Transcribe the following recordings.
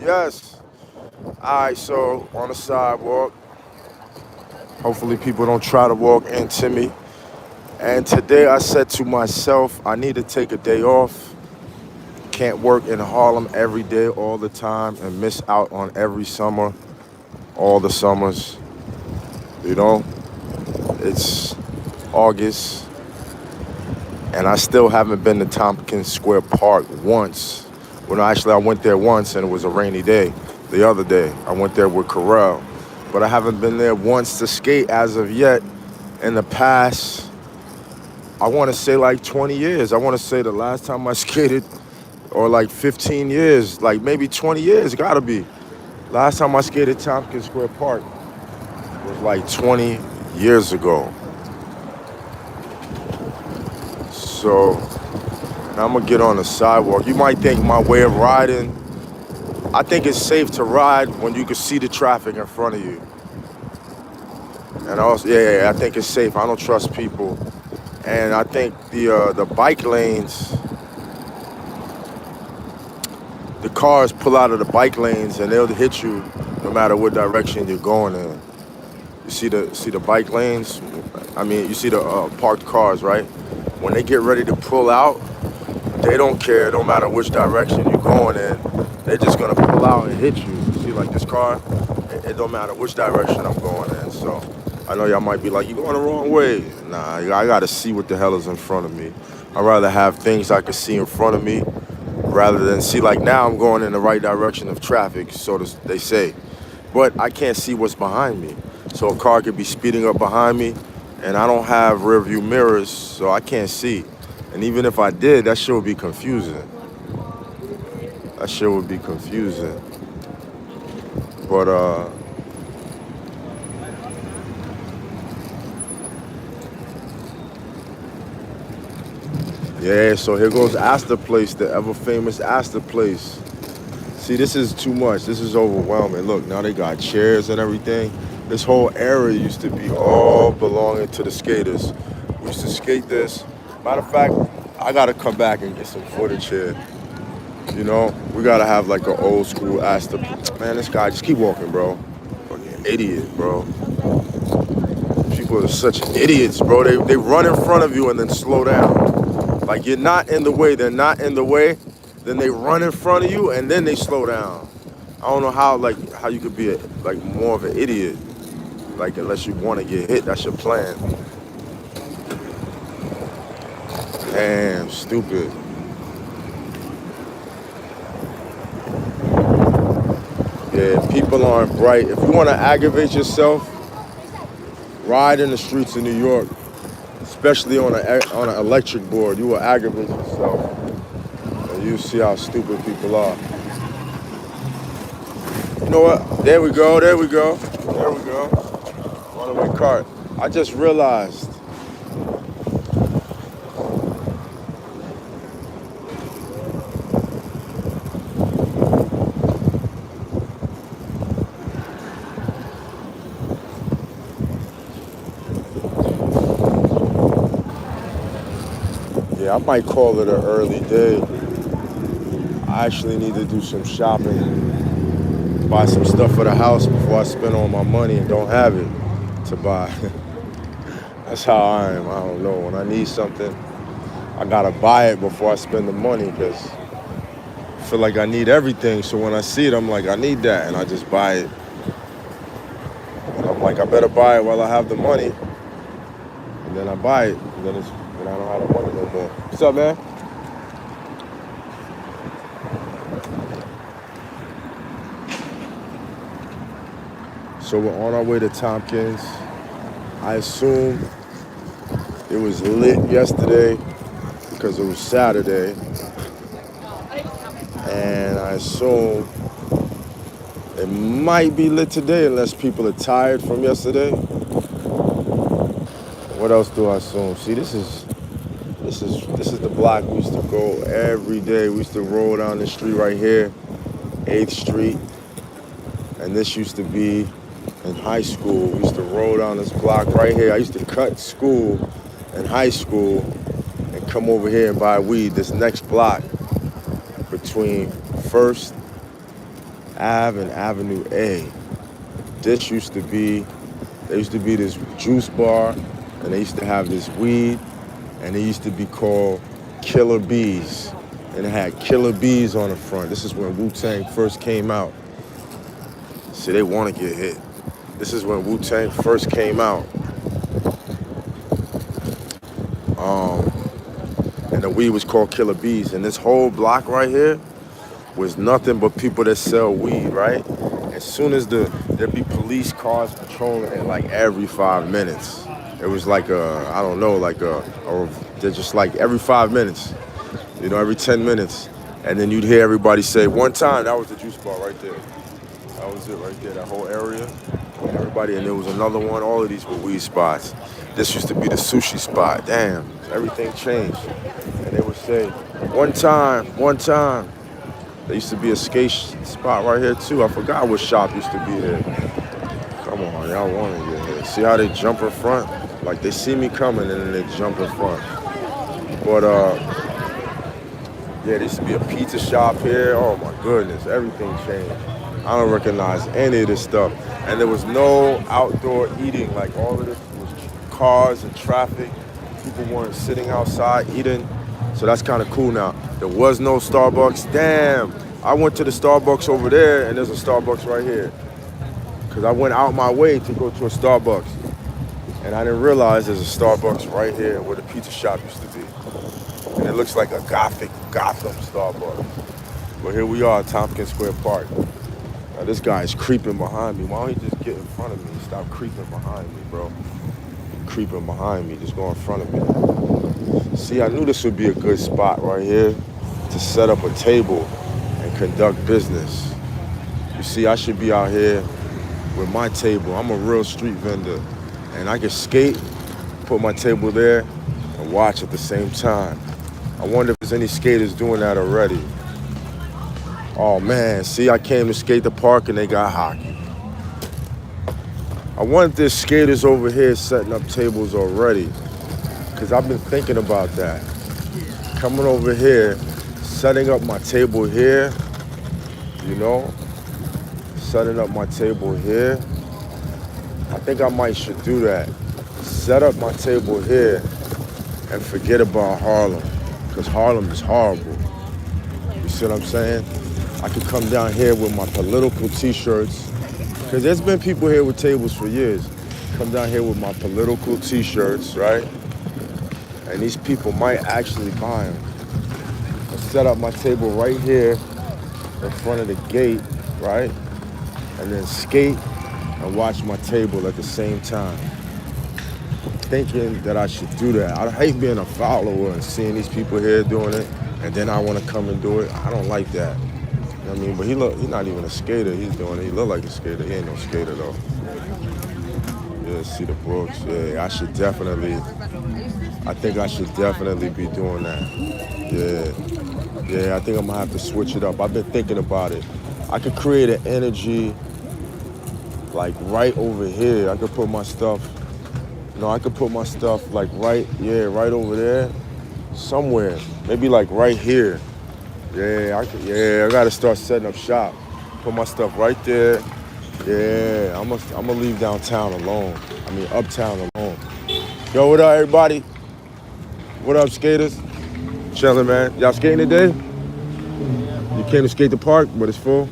Yes. Alright, so on the sidewalk, hopefully people don't try to walk into me. And today I said to myself, I need to take a day off. Can't work in Harlem every day, all the time, and miss out on every summer, all the summers. You know, it's August, and I still haven't been to Tompkins Square Park once. Well, no, actually, I went there once, and it was a rainy day. The other day, I went there with Corral, but I haven't been there once to skate as of yet. In the past, I want to say like 20 years. I want to say the last time I skated, or like 15 years, like maybe 20 years, gotta be. Last time I skated Tompkins Square Park was like 20 years ago. So now I'm gonna get on the sidewalk. You might think my way of riding, I think it's safe to ride when you can see the traffic in front of you. And also, yeah, I think it's safe. I don't trust people. And I think the bike lanes, the cars pull out of the bike lanes and they'll hit you no matter what direction you're going in. You see the bike lanes? I mean, you see the parked cars, right? When they get ready to pull out, they don't care no matter which direction you're going in. They're just gonna pull out and hit you. You see, like this car, it don't matter which direction I'm going in. So I know y'all might be like, you're going the wrong way. Nah, I gotta see what the hell is in front of me. I'd rather have things I can see in front of me rather than see, like now I'm going in the right direction of traffic, so they say. But I can't see what's behind me. So a car could be speeding up behind me and I don't have rear view mirrors, so I can't see. And even if I did, that shit would be confusing. That shit would be confusing. But yeah, so here goes Aster Place, the ever famous Aster Place. See, this is too much. This is overwhelming. Look, now they got chairs and everything. This whole area used to be all belonging to the skaters. We used to skate this. Matter of fact, I gotta come back and get some footage here. You know, we gotta have like an old school Aster. Man, this guy, just keep walking, bro. Fucking idiot, bro. People are such idiots, bro. They run in front of you and then slow down. Like you're not in the way, they're not in the way. Then they run in front of you and then they slow down. I don't know how you could be like more of an idiot. Like unless you want to get hit, that's your plan. Damn, stupid. Yeah, people aren't bright. If you want to aggravate yourself, ride in the streets of New York, especially on an electric board. You will aggravate yourself, and you see how stupid people are. You know what? There we go. There we go. There we go. Runaway cart. I just realized. Yeah, I might call it an early day. I actually need to do some shopping, buy some stuff for the house before I spend all my money and don't have it to buy. That's how I am. I don't know. When I need something, I gotta buy it before I spend the money because I feel like I need everything. So when I see it, I'm like, I need that, and I just buy it. And I'm like, I better buy it while I have the money, and then I buy it, and then I don't have the money no more. What's up, man? So we're on our way to Tompkins. I assume it was lit yesterday because it was Saturday. And I assume it might be lit today unless people are tired from yesterday. What else do I assume? See, this is the block we used to go every day. We used to roll down the street right here, 8th Street. And this used to be in high school. We used to roll down this block right here. I used to cut school in high school and come over here and buy weed. This next block between 1st Ave and Avenue A. This used to be, there used to be this juice bar, and they used to have this weed, and it used to be called Killer Bees. And it had Killer Bees on the front. This is when Wu-Tang first came out. See, they want to get hit. This is when Wu-Tang first came out. And the weed was called Killer Bees. And this whole block right here was nothing but people that sell weed, right? As soon as there'd be police cars patrolling it like every 5 minutes. It was like I don't know, they're just like every 5 minutes, you know, every 10 minutes. And then you'd hear everybody say, one time, that was the juice bar right there. That was it right there, that whole area. Everybody, and there was another one, all of these were weed spots. This used to be the sushi spot. Damn, everything changed. And they would say, one time. There used to be a skate spot right here too. I forgot what shop used to be there. Come on, y'all want to get here. See how they jump in front? Like they see me coming and then they jump in front. But yeah, there used to be a pizza shop here. Oh my goodness, everything changed. I don't recognize any of this stuff. And there was no outdoor eating. Like all of this was cars and traffic. People weren't sitting outside eating. So that's kind of cool now. There was no Starbucks. Damn, I went to the Starbucks over there and there's a Starbucks right here. Because I went out my way to go to a Starbucks. And I didn't realize there's a Starbucks right here where the pizza shop used to be. And it looks like a Gotham Starbucks. But here we are at Tompkins Square Park. Now this guy is creeping behind me. Why don't he just get in front of me? Stop creeping behind me, bro. Creeping behind me, just go in front of me. See, I knew this would be a good spot right here to set up a table and conduct business. You see, I should be out here with my table. I'm a real street vendor. And I can skate, put my table there, and watch at the same time. I wonder if there's any skaters doing that already. Oh man, see, I came to skate the park and they got hockey. I wonder if there's skaters over here setting up tables already, because I've been thinking about that. Coming over here, setting up my table here, you know, setting up my table here. I think I might should do that. Set up my table here and forget about Harlem, because Harlem is horrible. You see what I'm saying? I could come down here with my political t-shirts, because there's been people here with tables for years. Come down here with my political t-shirts, right? And these people might actually buy them. I set up my table right here in front of the gate, right? And then skate and watch my table at the same time. Thinking that I should do that. I hate being a follower and seeing these people here doing it, and then I want to come and do it. I don't like that. You know what I mean? But he's not even a skater. He's doing it. He look like a skater. He ain't no skater though. Yeah, see the Brooks. Yeah, I think I should definitely be doing that. Yeah, I think I'm gonna have to switch it up. I've been thinking about it. I could create an energy like right over here. I could put my stuff, like right over there, somewhere. Maybe like right here. I gotta start setting up shop. Put my stuff right there. Yeah, I'm gonna leave downtown alone. Uptown alone. Yo, what up, everybody? What up, skaters? Chilling, man. Y'all skating today? You came to skate the park, but it's full?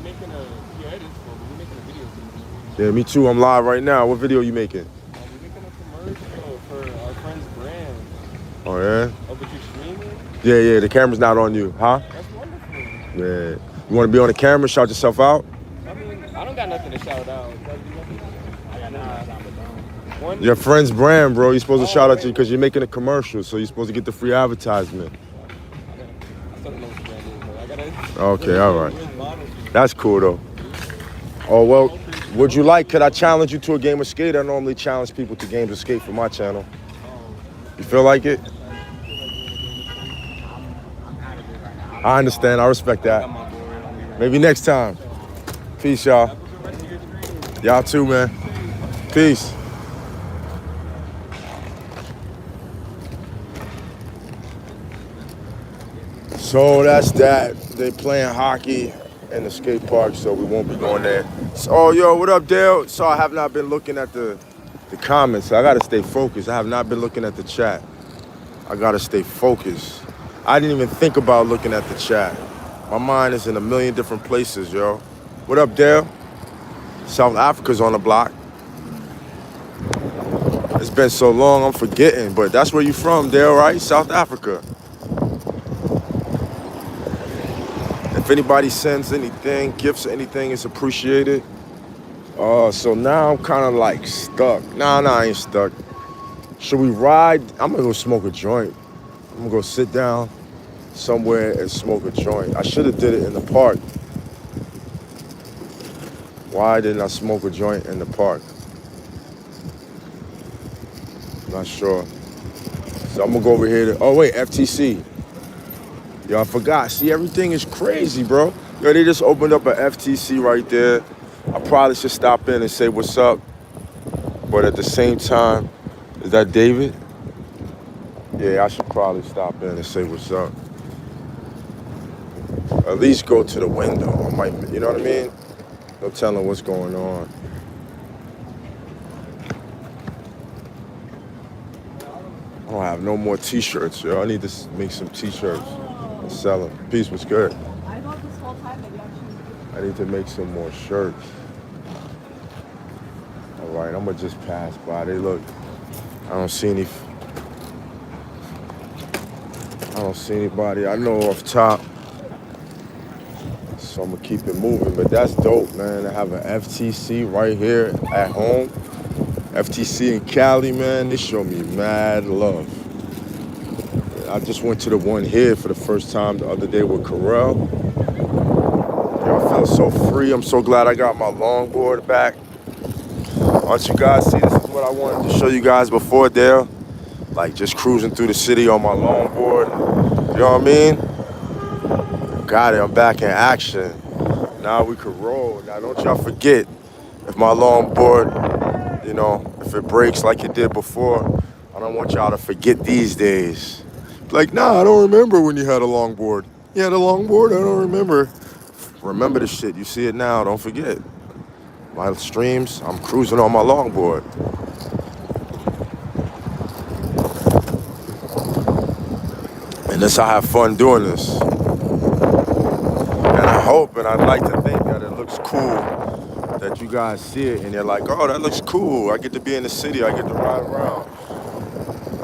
Yeah, me too. I'm live right now. What video you making? We're making a commercial for our friend's brand. Oh, yeah? Oh, but you streaming? Yeah, the camera's not on you, huh? That's wonderful. Yeah. You want to be on the camera, shout yourself out? I don't got nothing to shout out. I got nothing. Your friend's brand, bro. You're supposed to shout out to you because you're making a commercial, so you're supposed to get the free advertisement. I still don't know what the brand is, though. Okay, all right. That's cool, though. Oh, well, could I challenge you to a game of skate? I normally challenge people to games of skate for my channel. You feel like it? I understand. I respect that. Maybe next time. Peace, y'all. Y'all too, man. Peace. So that's that. They playing hockey in the skate park, so we won't be going there. So, oh, yo, what up, Dale? So I have not been looking at the comments. I gotta stay focused. I have not been looking at the chat. I gotta stay focused. I didn't even think about looking at the chat. My mind is in a million different places, yo. What up, Dale? South Africa's on the block. It's been so long, I'm forgetting, but that's where you from, Dale, right? South Africa. If anybody sends anything, gifts or anything, it's appreciated. So now I'm kind of like stuck. Nah, I ain't stuck. Should we ride? I'm gonna go smoke a joint. I'm gonna go sit down somewhere and smoke a joint. I should have did it in the park. Why didn't I smoke a joint in the park? Not sure. So I'm gonna go over here to, oh wait, FTC. Yo, I forgot. See, everything is crazy, bro. Yo, they just opened up an FTC right there. I probably should stop in and say what's up. But at the same time, is that David? Yeah, I should probably stop in and say what's up. At least go to the window. I might, you know what I mean? No telling what's going on. I don't have no more t-shirts, yo. I need to make some t-shirts and sell them. Peace, what's good? I thought this whole time that you actually... I need to make some more shirts. All right, I'm gonna just pass by. They look, I don't see anybody I know off top. So I'm gonna keep it moving, but that's dope, man. I have an FTC right here at home. FTC in Cali, man, they show me mad love. I just went to the one here for the first time the other day with Carell. Yo, I feel so free. I'm so glad I got my longboard back. Once you guys see, this is what I wanted to show you guys before, Dale. Like just cruising through the city on my longboard. You know what I mean? Got it, I'm back in action. Now we could roll. Now don't y'all forget, if my longboard, you know, if it breaks like it did before, I don't want y'all to forget these days. Like, nah, I don't remember when you had a longboard. You had a longboard? I don't remember. Remember the shit. You see it now, don't forget. My streams, I'm cruising on my longboard. And this, I have fun doing this. And I hope and I'd like to think that it looks cool, that you guys see it and you're like, oh, that looks cool. I get to be in the city, I get to ride around.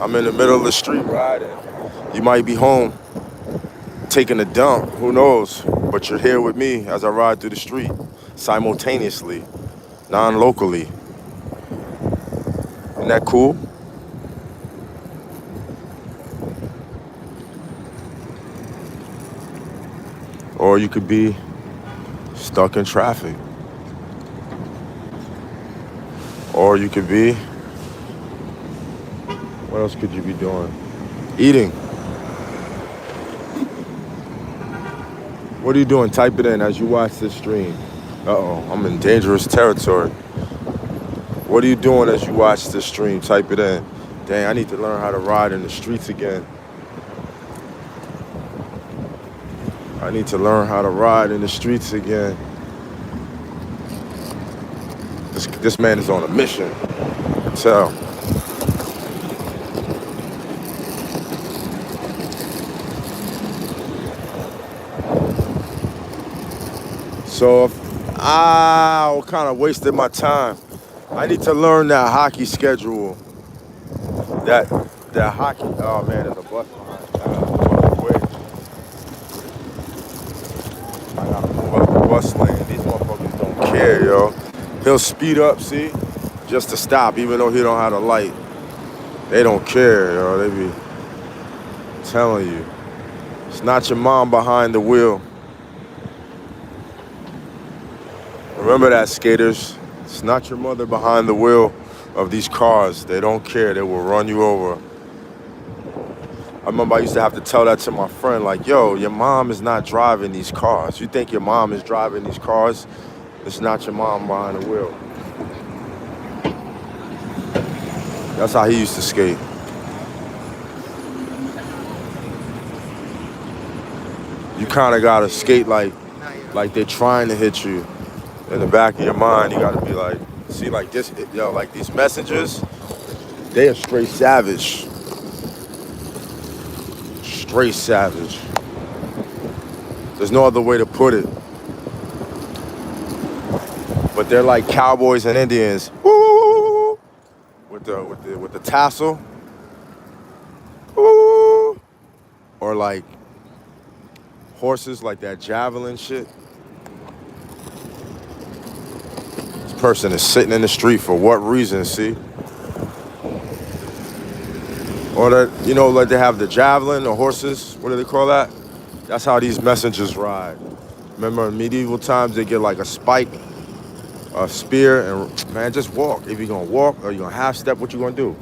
I'm in the middle of the street riding. You might be home taking a dump, who knows? But you're here with me as I ride through the street, simultaneously, non-locally. Isn't that cool? Or you could be stuck in traffic. Or you could be, what else could you be doing? Eating. What are you doing? Type it in as you watch this stream. Uh-oh, I'm in dangerous territory. What are you doing as you watch this stream? Type it in. Dang, I need to learn how to ride in the streets again. I need to learn how to ride in the streets again. This man is on a mission. I can tell. So I kind of wasted my time. I need to learn that hockey schedule. That hockey. Oh man, there's a bus behind. I gotta move up the bus lane. These motherfuckers don't care, yo. He'll speed up, see, just to stop, even though he don't have a light. They don't care, yo. They be telling you. It's not your mom behind the wheel. Remember that, skaters. It's not your mother behind the wheel of these cars. They don't care. They will run you over. I remember I used to have to tell that to my friend, like, yo, your mom is not driving these cars. You think your mom is driving these cars? It's not your mom behind the wheel. That's how he used to skate. You kind of got to skate like like they're trying to hit you. In the back of your mind, you gotta be like, see, like this, yo, like these messengers, they are straight savage. Straight savage. There's no other way to put it. But they're like cowboys and Indians. Woo! With the tassel. Woo! Or like horses, like that javelin shit. This person is sitting in the street for what reason, see? Or that, you know, like they have the javelin, the horses, what do they call that? That's how these messengers ride. Remember in medieval times, they get like a spike, a spear, and man, just walk. If you're gonna walk or you're gonna half step, what you gonna do?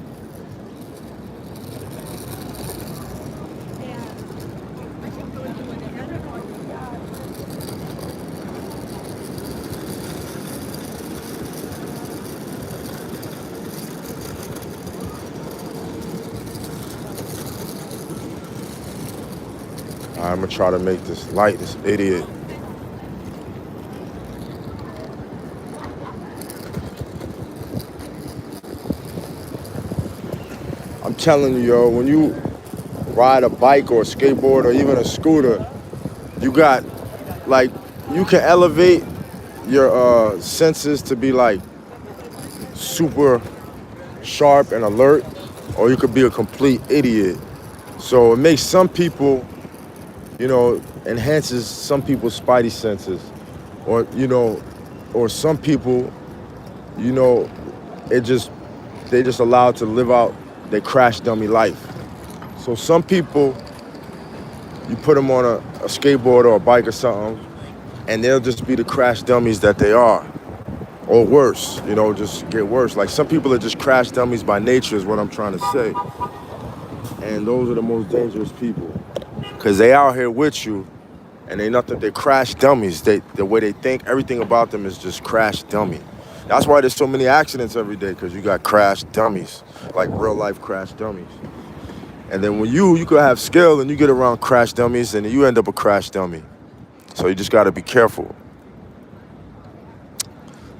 I'm gonna try to make this light, this idiot. I'm telling you, yo, when you ride a bike or a skateboard or even a scooter, you got, like, you can elevate your senses to be like super sharp and alert, or you could be a complete idiot. So it makes some people, you know, enhances some people's spidey senses, or, you know, or some people, you know, they just allowed to live out their crash dummy life. So some people, you put them on a skateboard or a bike or something, and they'll just be the crash dummies that they are. Or worse, you know, just get worse. Like some people are just crash dummies by nature is what I'm trying to say. And those are the most dangerous people. Because they out here with you, and they're crash dummies. The way they think, everything about them is just crash dummy. That's why there's so many accidents every day, because you got crash dummies, like real life crash dummies. And then when you could have skill and you get around crash dummies and you end up a crash dummy. So you just gotta be careful.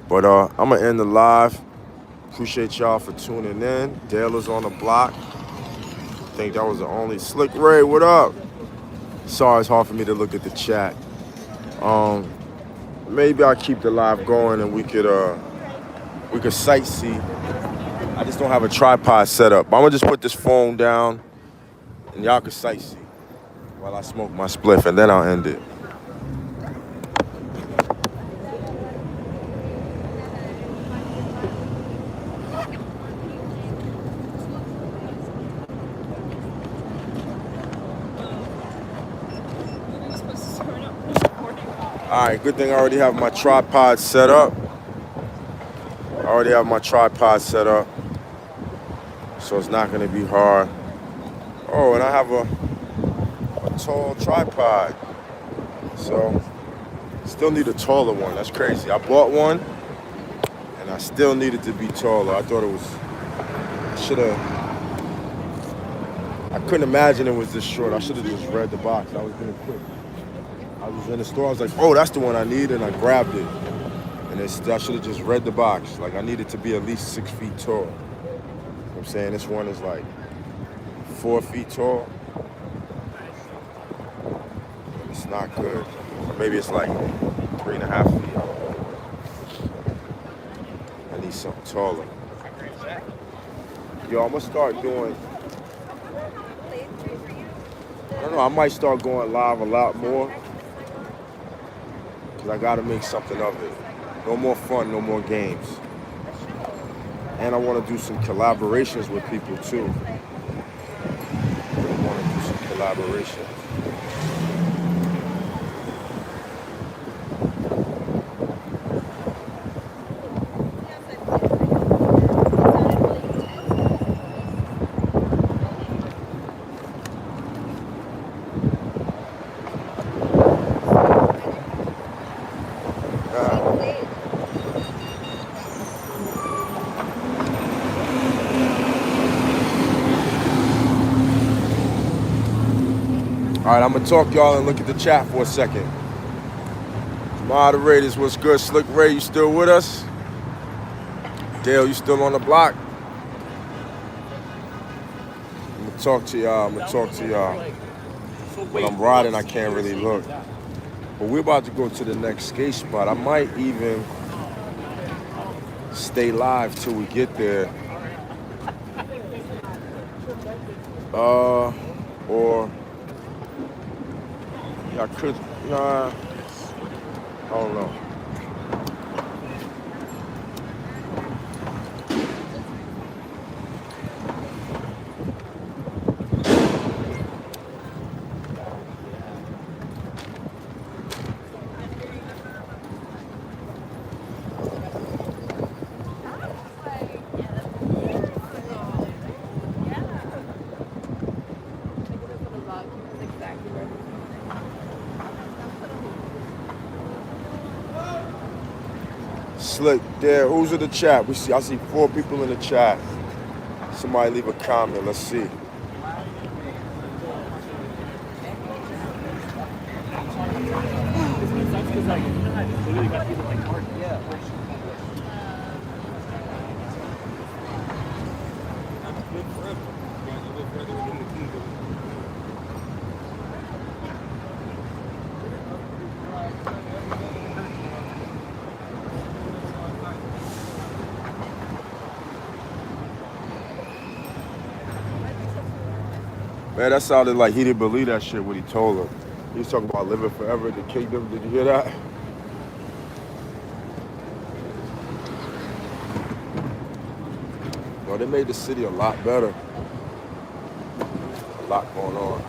But I'm gonna end the live. Appreciate y'all for tuning in. Dale is on the block. I think that was the only. Slick Ray, what up? Sorry, it's hard for me to look at the chat. Maybe I'll keep the live going and we could sightsee. I just don't have a tripod set up. I'm gonna just put this phone down and y'all can sightsee while I smoke my spliff, and then I'll end it. All right, good thing I already have my tripod set up. So it's not gonna be hard. Oh, and I have a tall tripod. So still need a taller one. That's crazy. I bought one and I still need it to be taller. I thought it was, I couldn't imagine it was this short. I should have just read the box. I was gonna quit. I was in the store, I was like, oh, that's the one I need, and I grabbed it. And I should have just read the box. Like, I need it to be at least 6 feet tall. You know what I'm saying? This one is like 4 feet tall. It's not good. Maybe it's like 3.5 feet. I need something taller. Yo, I'm gonna start doing, I don't know, I might start going live a lot more. Because I gotta make something of it. No more fun, no more games. And I wanna do some collaborations with people too. I wanna do some collaborations. All right, I'm gonna talk y'all and look at the chat for a second. Moderators, what's good? Slick Ray, you still with us? Dale, you still on the block? I'm gonna talk to y'all. When I'm riding, I can't really look. But we're about to go to the next skate spot. I might even stay live till we get there. Or I could, nah, I don't know. Slick, there, who's in the chat? I see 4 people in the chat. Somebody leave a comment, let's see. Man, that sounded like he didn't believe that shit when he told her. He was talking about living forever in the kingdom. Did you hear that? Well, they made the city a lot better. A lot going on.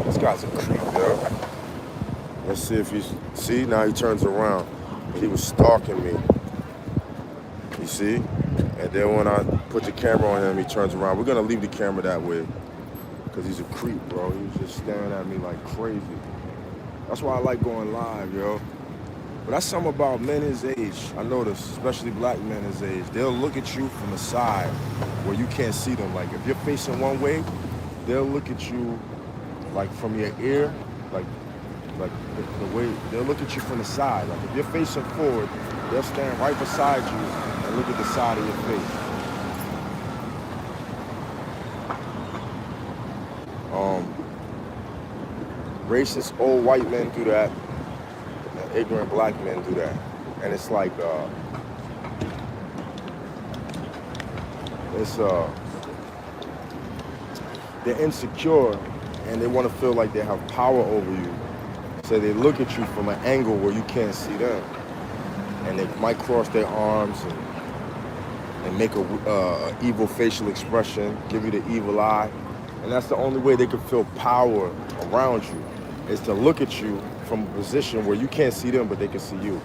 This guy's a creep, yo. Let's see if he's... See, now he turns around. He was stalking me. You see? And then when I put the camera on him, he turns around. We're going to leave the camera that way. Because he's a creep, bro. He was just staring at me like crazy. That's why I like going live, yo. But that's something about men his age. I notice, especially black men his age. They'll look at you from the side where you can't see them. Like, if you're facing one way, they'll look at you, like, from your ear. Like the way, they'll look at you from the side. Like, if you're facing forward, they'll stand right beside you and look at the side of your face. Racist old white men do that, and ignorant black men do that. And it's like, they're insecure and they want to feel like they have power over you. So they look at you from an angle where you can't see them. And they might cross their arms and make a evil facial expression, give you the evil eye. And that's the only way they can feel power around you, is to look at you from a position where you can't see them, but they can see you.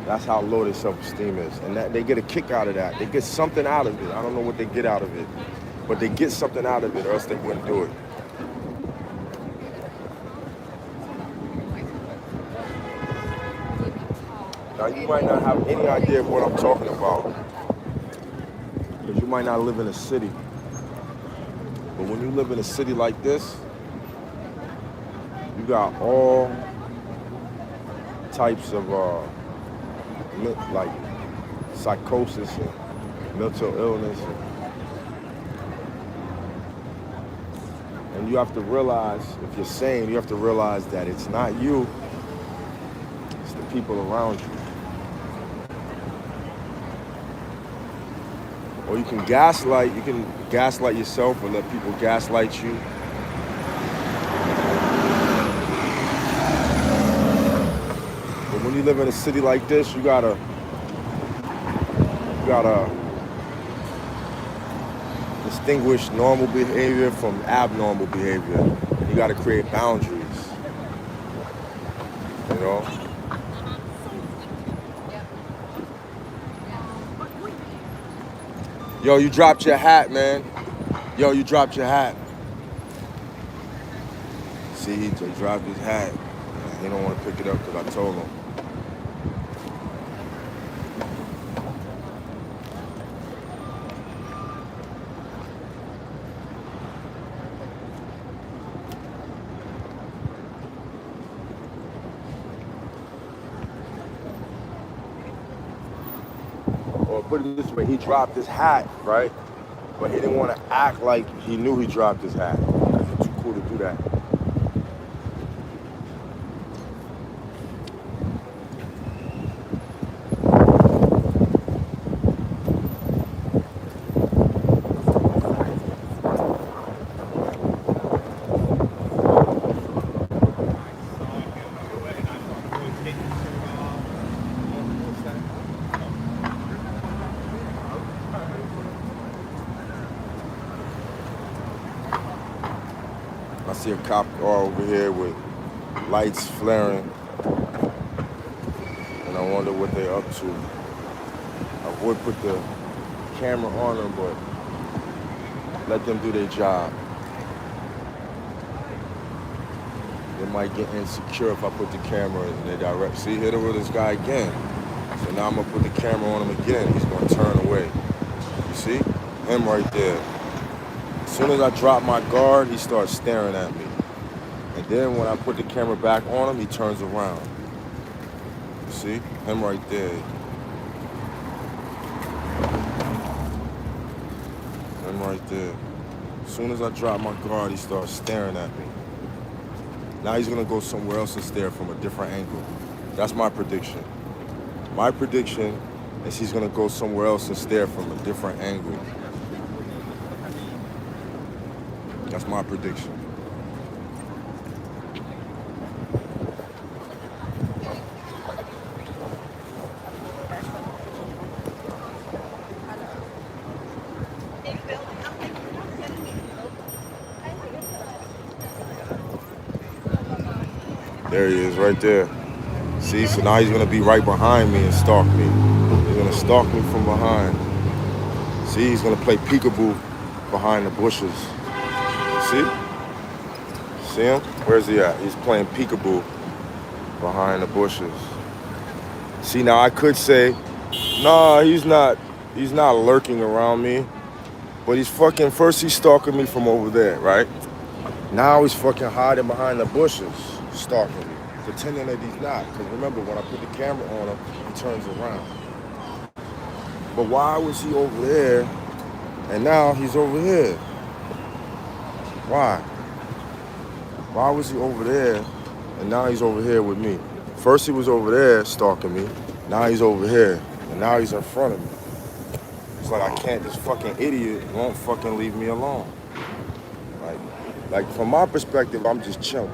That's how low their self-esteem is. And that, they get a kick out of that. They get something out of it. I don't know what they get out of it, but they get something out of it, or else they wouldn't do it. Now, you might not have any idea of what I'm talking about, because you might not live in a city. But when you live in a city like this, you got all types of like psychosis and mental illness. And you have to realize, if you're sane, you have to realize that it's not you, it's the people around you. Or you can gaslight yourself and let people gaslight you. But when you live in a city like this, you gotta distinguish normal behavior from abnormal behavior. You gotta create boundaries, you know? Yo, you dropped your hat, man. Yo, you dropped your hat. See, he dropped his hat. He don't want to pick it up because I told him. put it this way, he dropped his hat, right? But he didn't want to act like he knew he dropped his hat. Because it's too cool to do that. I see a cop car over here with lights flaring, and I wonder what they're up to. I would put the camera on them, but let them do their job. They might get insecure if I put the camera in their direct. See, hit her with this guy again. So now I'm gonna put the camera on him again. He's gonna turn away. You see? Him right there. As soon as I drop my guard, he starts staring at me. And then when I put the camera back on him, he turns around. You see? Him right there. Him right there. As soon as I drop my guard, he starts staring at me. Now he's gonna go somewhere else and stare from a different angle. That's my prediction. My prediction is he's gonna go somewhere else and stare from a different angle. That's my prediction. There he is, right there. See, so now he's gonna be right behind me and stalk me. He's gonna stalk me from behind. See, he's gonna play peekaboo behind the bushes. See? See him? Where's he at? He's playing peekaboo behind the bushes. See, now I could say, nah, he's not lurking around me. But he's fucking, first he's stalking me from over there, right? Now he's fucking hiding behind the bushes, stalking me, pretending that he's not. Because remember, when I put the camera on him, he turns around. But why was he over there and now he's over here? Why? Why was he over there and now he's over here with me? First he was over there stalking me, now he's over here, and now he's in front of me. It's like I can't, this fucking idiot won't fucking leave me alone. Like from my perspective, I'm just chilling.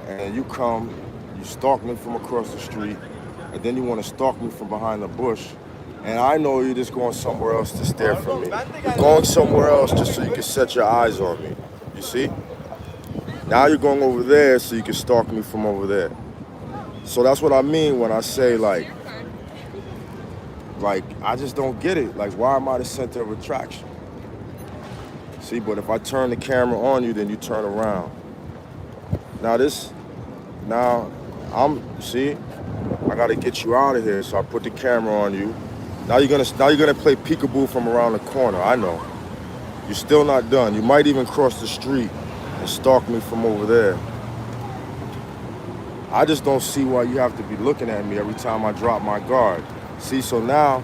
And you come, you stalk me from across the street, and then you want to stalk me from behind the bush. And I know you're just going somewhere else to stare from me. You're going somewhere else just so you can set your eyes on me. You see? Now you're going over there so you can stalk me from over there. So that's what I mean when I say like I just don't get it. Like, why am I the center of attraction? See, but if I turn the camera on you, then you turn around. See, I gotta get you out of here, so I put the camera on you. Now you're gonna play peekaboo from around the corner. I know. You're still not done. You might even cross the street and stalk me from over there. I just don't see why you have to be looking at me every time I drop my guard. See, so now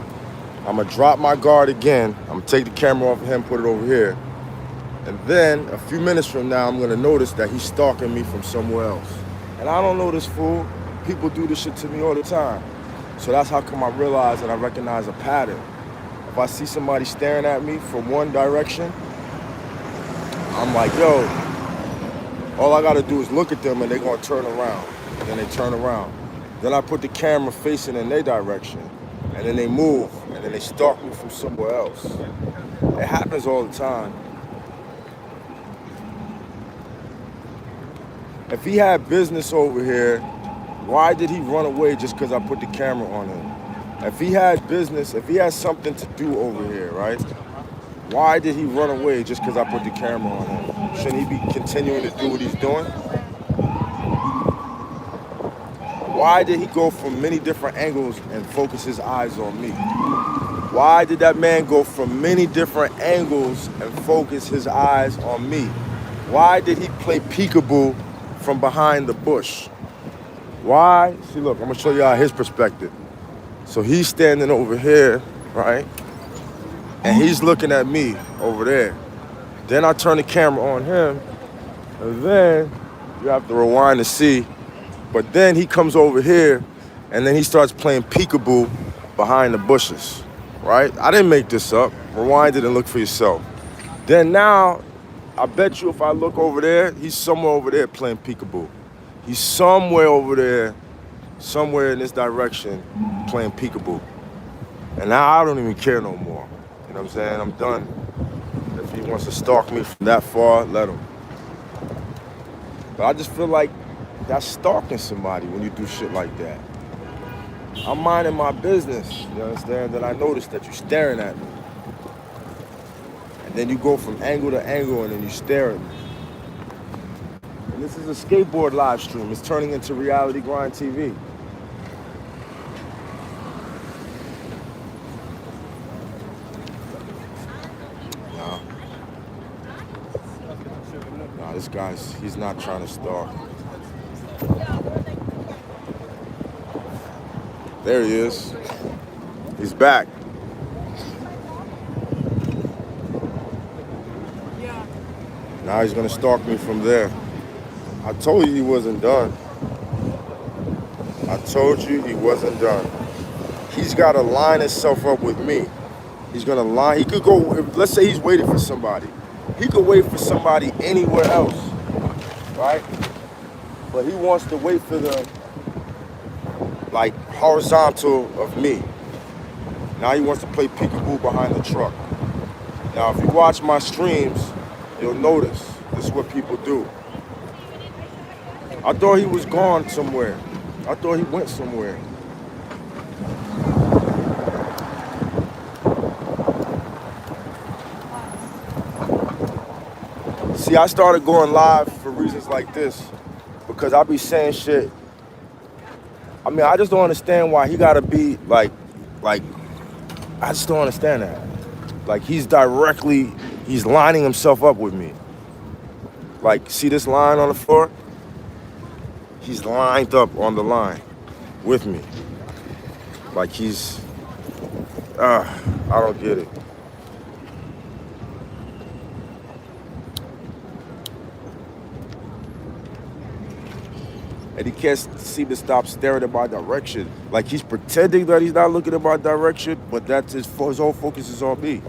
I'm gonna drop my guard again. I'm gonna take the camera off of him, put it over here. And then a few minutes from now, I'm gonna notice that he's stalking me from somewhere else. And I don't know this fool. People do this shit to me all the time. So that's how come I realize and I recognize a pattern. If I see somebody staring at me from one direction, I'm like, yo, all I gotta do is look at them and they're gonna turn around. And then they turn around. Then I put the camera facing in their direction. And then they move, and then they stalk me from somewhere else. It happens all the time. If he had business over here, why did he run away just because I put the camera on him? If he had business, if he had something to do over here, right? Why did he run away just because I put the camera on him? Shouldn't he be continuing to do what he's doing? Why did he go from many different angles and focus his eyes on me? Why did that man go from many different angles and focus his eyes on me? Why did he play peekaboo from behind the bush? Why? See, look, I'm gonna show y'all his perspective. So he's standing over here right? And he's looking at me over there. Then I turn the camera on him, and then you have to rewind to see. But then he comes over here, and then he starts playing peekaboo behind the bushes, right? I didn't make this up. Rewind it and look for yourself. Then now, I bet you if I look over there, he's somewhere over there playing peekaboo. He's somewhere over there, somewhere in this direction, playing peekaboo. And now I don't even care no more. You know what I'm saying? I'm done. If he wants to stalk me from that far, let him. But I just feel like that's stalking somebody when you do shit like that. I'm minding my business, you understand? Then I notice that you're staring at me. And then you go from angle to angle and then you stare at me. And this is a skateboard live stream. It's turning into Reality Grind TV. Nah, this guy's, he's not trying to stalk. There he is. He's back. Now he's gonna stalk me from there. I told you he wasn't done. I told you he wasn't done. He's gotta line himself up with me. He's gonna line, he could go, let's say he's waiting for somebody. He could wait for somebody anywhere else, right? But he wants to wait for the, like, horizontal of me. Now he wants to play peekaboo behind the truck. Now, if you watch my streams, you'll notice this is what people do. I thought he was gone somewhere. I thought he went somewhere. See, I started going live for reasons like this because I be saying shit. I mean, I just don't understand why he gotta be like, I just don't understand that. Like, he's lining himself up with me. Like, see this line on the floor? He's lined up on the line with me. Like he's, I don't get it. And he can't seem to stop staring in my direction. Like he's pretending that he's not looking in my direction, but that's his whole focus is on me.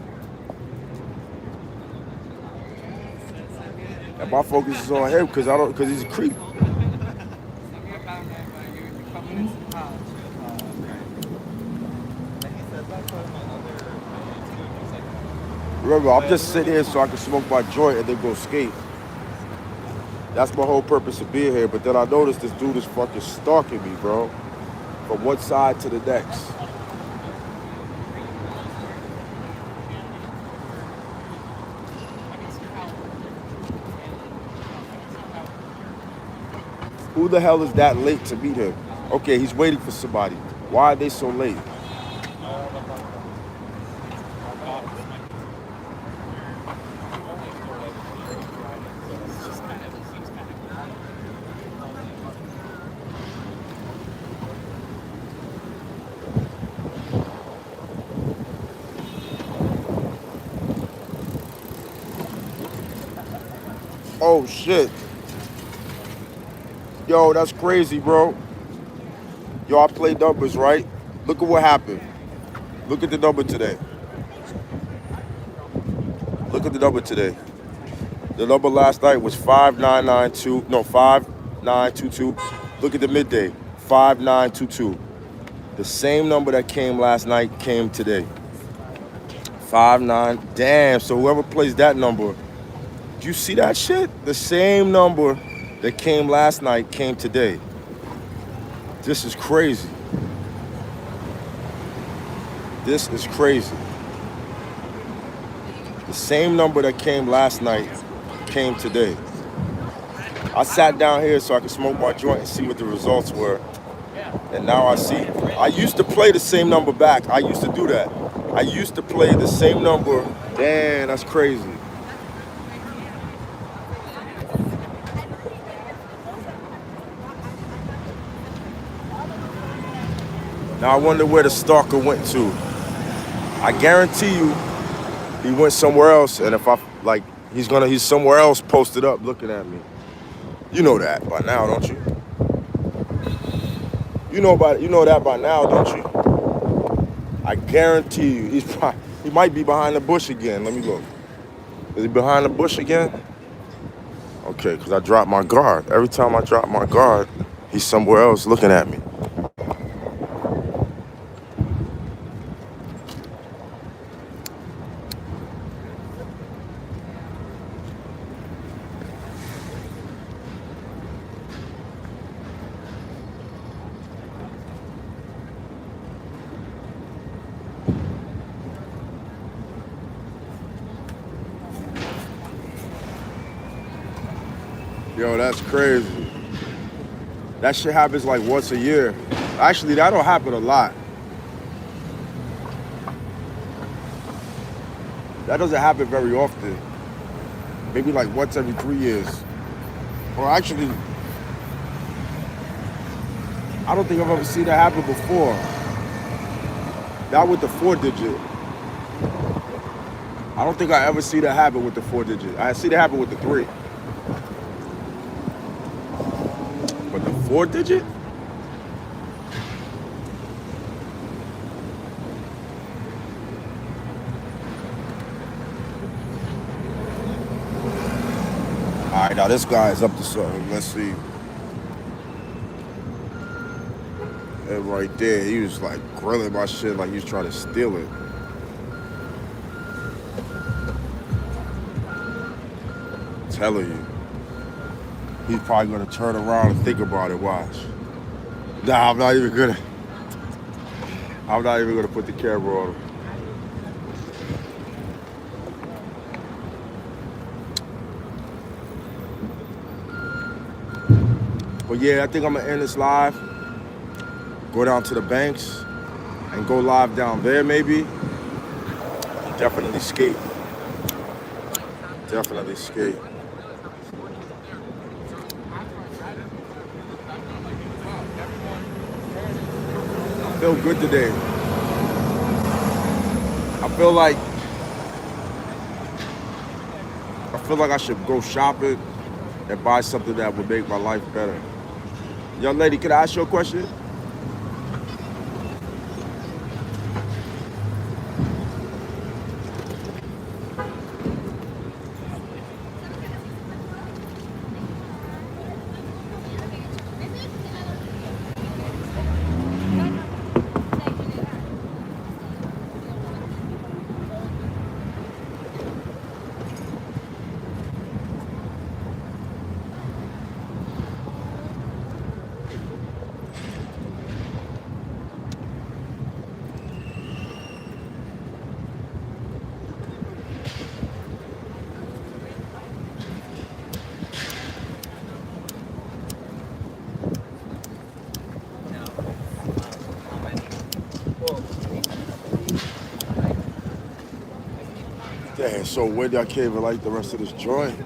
And my focus is on him because he's a creep. Remember, I'm just sitting here so I can smoke my joint and then go skate. That's my whole purpose of being here. But then I noticed this dude is fucking stalking me, bro. From one side to the next. Who the hell is that late to meet him? Okay, he's waiting for somebody. Why are they so late? Oh shit. Yo, that's crazy, bro. Yo, I played numbers, right? Look at what happened. Look at the number today. Look at the number today. The number last night was 5922. Look at the midday, 5922. The same number that came last night came today. 59. Damn, so whoever plays that number, do you see that shit? The same number that came last night came today. This is crazy. This is crazy. The same number that came last night came today. I sat down here so I could smoke my joint and see what the results were. And now I see. I used to play the same number back. I used to do that. I used to play the same number. Damn, that's crazy. Now I wonder where the stalker went to. I guarantee you, he went somewhere else, and if I like, he's somewhere else posted up looking at me. You know that by now, don't you? You know that by now, don't you? I guarantee you, he might be behind the bush again. Let me look. Is he behind the bush again? Okay, because I dropped my guard. Every time I drop my guard, he's somewhere else looking at me. Yo, that's crazy. That shit happens like once a year. Actually, that don't happen a lot. That doesn't happen very often. Maybe like once every 3 years. Or actually, I don't think I've ever seen that happen before. Not with the 4-digit. I don't think I ever see that happen with the 4-digit. I see that happen with the 3. But the 4-digit? All right, now this guy is up to something. Let's see. And right there, he was like grilling my shit like he was trying to steal it. I'm telling you. He's probably gonna turn around and think about it, watch. Nah, I'm not even gonna put the camera on him. But yeah, I think I'm gonna end this live, go down to the banks, and go live down there maybe. Definitely skate. Definitely skate. I feel good today. I feel like I should go shopping and buy something that would make my life better. Young lady, can I ask you a question? Damn, it's so windy, I can't even like the rest of this joint.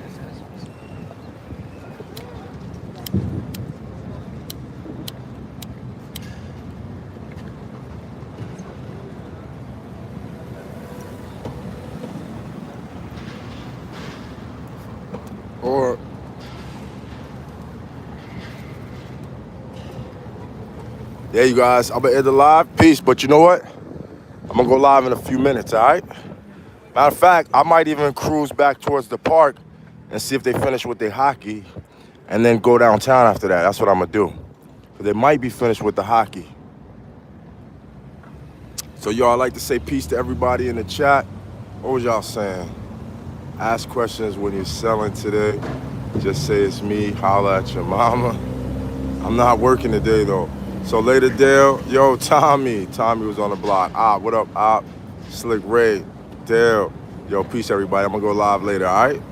Or yeah, you guys, I'm gonna end the live. Peace. But you know what? I'm gonna go live in a few minutes, all right? Matter of fact, I might even cruise back towards the park and see if they finish with their hockey and then go downtown after that. That's what I'm gonna do. But they might be finished with the hockey. So y'all, I'd like to say peace to everybody in the chat. What was y'all saying? Ask questions when you're selling today. Just say it's me, holla at your mama. I'm not working today though. So later, Dale. Yo, Tommy. Tommy was on the block. What up, Op? Slick Ray. Dale. Yo, peace everybody. I'm gonna go live later, all right?